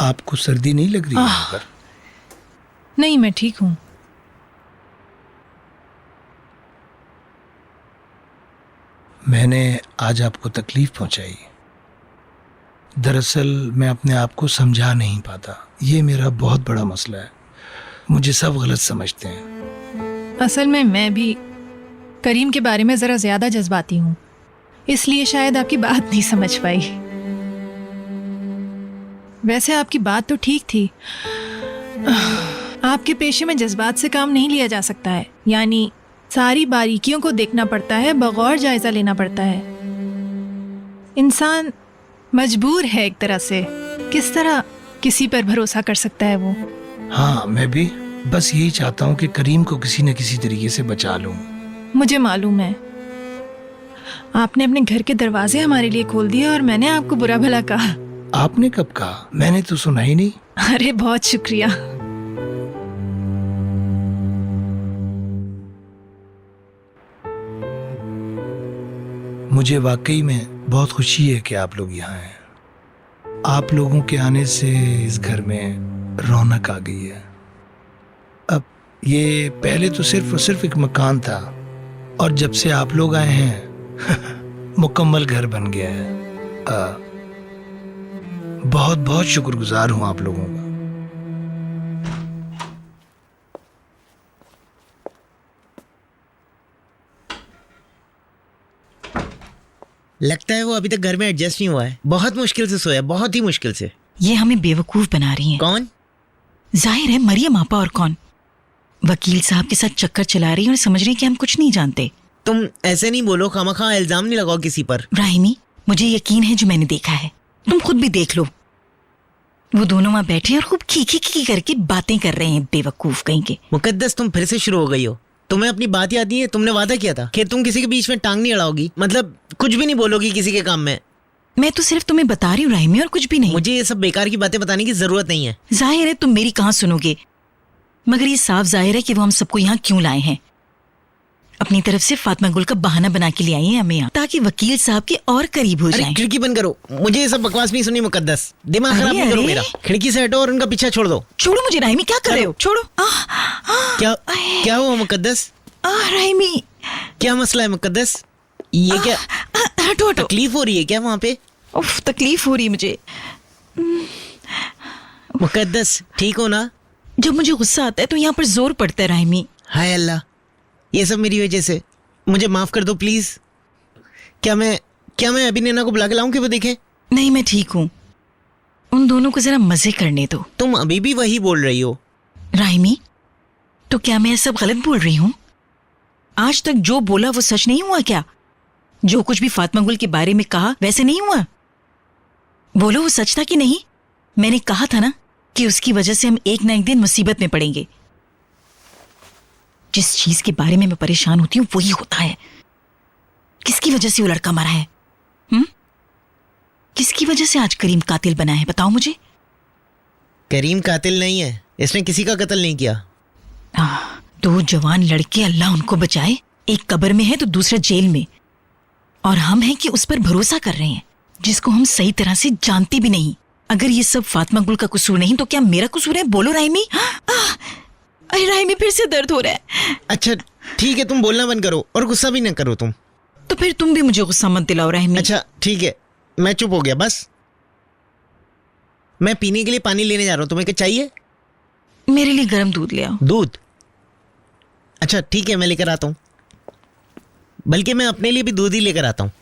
आपको सर्दी नहीं लग रही है यहाँ पर? नहीं, मैं ठीक हूँ। मैंने आज आपको तकलीफ पहुंचाई। दरअसल मैं अपने आप को समझा नहीं पाता। ये मेरा बहुत बड़ा मसला है। मुझे सब गलत समझते हैं। असल में मैं भी करीम के बारे में ज़रा ज़्यादा जज्बाती हूँ, इसलिए शायद आपकी बात नहीं समझ पाई। वैसे आपकी बात तो ठीक थी। आपके पेशे में जज्बात से काम नहीं लिया जा सकता है, यानी सारी बारीकियों को देखना पड़ता है, बगौर जायजा लेना पड़ता है। इंसान मजबूर है एक तरह से। किस तरह किसी पर भरोसा कर सकता है वो? हाँ, मैं भी बस यही चाहता हूँ कि करीम को किसी न किसी तरीके से बचा लूँ। मुझे मालूम है, आपने अपने घर के दरवाजे हमारे लिए खोल दिए और मैंने आपको बुरा भला कहा। आपने कब कहा? मैंने तो सुना ही नहीं। अरे बहुत शुक्रिया। मुझे वाकई में बहुत खुशी है कि आप लोग यहाँ हैं। आप लोगों के आने से इस घर में रौनक आ गई है। अब ये पहले तो सिर्फ और सिर्फ एक मकान था, और जब से आप लोग आए हैं मुकम्मल घर बन गया है। बहुत बहुत शुक्रगुजार हूँ आप लोगों का। लगता है वो अभी तक घर में एडजस्ट नहीं हुआ है। बहुत मुश्किल से सोया, बहुत ही मुश्किल से। ये हमें बेवकूफ बना रही हैं। कौन? जाहिर है मरियम आपा, और कौन? वकील साहब के साथ चक्कर चला रही हैं और समझ रही हैं कि हम कुछ नहीं जानते। तुम ऐसे नहीं बोलो, खामखा इल्जाम नहीं लगाओ किसी पर। राहिमी, मुझे यकीन है जो मैंने देखा है। तुम खुद भी देख लो। वो दोनों वहां बैठे और खूब खी खी खी करके बातें कर रहे हैं, बेवकूफ कहीं के। मुकद्दस, तुम फिर से शुरू हो गई हो। तुम्हें अपनी बात याद नहीं है? तुमने वादा किया था कि तुम किसी के बीच में टांग नहीं अड़ाओगी, मतलब कुछ भी नहीं बोलोगी किसी के काम में। मैं तो सिर्फ तुम्हें बता रही हूँ राहिमी, और कुछ भी नहीं। मुझे ये सब बेकार की बातें बताने की जरूरत नहीं है। जाहिर है तुम मेरी कहाँ सुनोगे, मगर ये साफ जाहिर है कि वो हम सबको यहाँ क्यों लाए हैं। अपनी तरफ से फातिमा गुल का बहाना बना के ले आई हैं हमें यहाँ, ताकि वकील साहब के और करीब हो अरे जाएं। खिड़की बंद करो, मुझे ये सब बकवास नहीं सुननी। मुकद्दस, दिमाग खराब नहीं करो मेरा। खिड़की से हटो और उनका पीछा छोड़ दो। छोड़ो मुझे राहिमी, क्या कर रहे हो? छोड़ो। क्या हुआ मुकद्दस? राहिमी, क्या मसला है मुकद्दस? ये क्या हटो हटो। तकलीफ हो रही है क्या वहाँ पे? उफ, तकलीफ हो रही है मुझे। मुकद्दस, ठीक हो ना? जब मुझे गुस्सा आता है तो यहाँ पर जोर पड़ता है राहिमी। हाय अल्लाह, ये सब मेरी वजह से। मुझे माफ कर दो प्लीज। क्या मैं अभी नैना को बुला के लाऊं कि वो देखे? नहीं, मैं ठीक हूँ। उन दोनों को जरा मजे करने दो। तुम अभी भी वही बोल रही हो। राहिमी, तो क्या मैं सब गलत बोल रही हूँ? आज तक जो बोला वो सच नहीं हुआ क्या? जो कुछ भी फातिमा गुल के बारे में कहा वैसे नहीं हुआ? बोलो, वो सच था कि नहीं? मैंने कहा था ना कि उसकी वजह से हम एक ना एक दिन मुसीबत में पड़ेंगे। जिस चीज के बारे में मैं परेशान होती हूँ वही होता है। किसकी वजह से वो लड़का मरा है? किसकी वजह से आज करीम कातिल बना है? बताओ मुझे। करीम कातिल नहीं है, इसने किसी का कत्ल नहीं किया। दो जवान लड़के, अल्लाह उनको बचाए, एक कब्र में है तो दूसरा जेल में, और हम हैं कि उस पर भरोसा कर रहे हैं जिसको हम सही तरह से जानते भी नहीं। अगर ये सब फातिमा गुल का कसूर नहीं तो क्या मेरा कसूर है? बोलो राहिमी। अरे राहिमी, फिर से दर्द हो रहा है। अच्छा ठीक है, तुम बोलना बंद करो और गुस्सा भी ना करो तुम। तो फिर तुम भी मुझे गुस्सा मत दिलाओ राहिमी। अच्छा ठीक है, मैं चुप हो गया बस। मैं पीने के लिए पानी लेने जा रहा हूँ, तुम्हें क्या चाहिए? मेरे लिए गर्म दूध ले आओ। दूध? अच्छा ठीक है, मैं लेकर आता हूँ। बल्कि मैं अपने लिए भी दूध ही लेकर आता हूँ।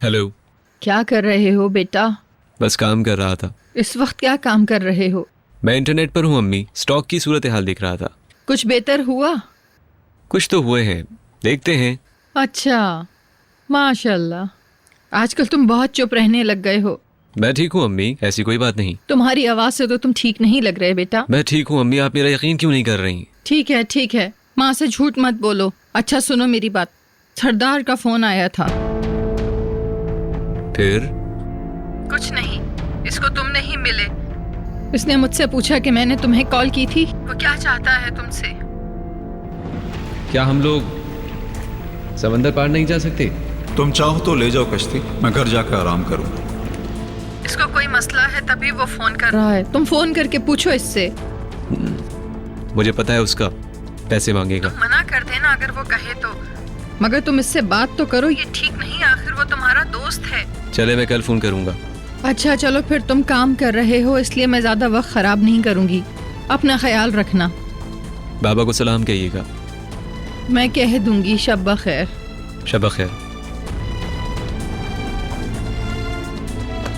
हेलो। क्या कर रहे हो बेटा? बस काम कर रहा था। इस वक्त क्या काम कर रहे हो? मैं इंटरनेट पर हूँ अम्मी, स्टॉक की सूरत हाल देख रहा था। कुछ बेहतर हुआ? कुछ तो हुए हैं, देखते हैं। अच्छा, माशाल्लाह। आजकल तुम बहुत चुप रहने लग गए हो। मैं ठीक हूँ अम्मी, ऐसी कोई बात नहीं। तुम्हारी आवाज से तो तुम ठीक नहीं लग रहे बेटा। मैं ठीक हूँ अम्मी, आप मेरा यकीन क्यों नहीं कर रही? ठीक है, माँ से झूठ मत बोलो। अच्छा सुनो मेरी बात, सरदार का फोन आया था। फिर? कुछ नहीं, इसको तुम नहीं मिले। इसने मुझसे पूछा कि मैंने तुम्हें कॉल की थी। वो क्या चाहता है तुमसे? क्या हम लोग समंदर पार नहीं जा सकते? तुम चाहो तो ले जाओ कश्ती, मैं घर जाकर आराम करूंगा। इसको कोई मसला है तभी वो फोन कर रहा है। तुम फोन करके पूछो इससे। मुझे पता है उसका पैसे मांगेगा। तुम मना कर देना अगर वो कहे तो, मगर तुम इससे बात तो करो। ये ठीक नहीं, आखिर वो तुम्हारा दोस्त है। चले, मैं कल फोन करूंगा। अच्छा चलो फिर, तुम काम कर रहे हो इसलिए मैं ज्यादा वक्त खराब नहीं करूंगी। अपना ख्याल रखना। बाबा को सलाम कहिएगा। मैं कह दूंगी। शब बखैर। शब खैर।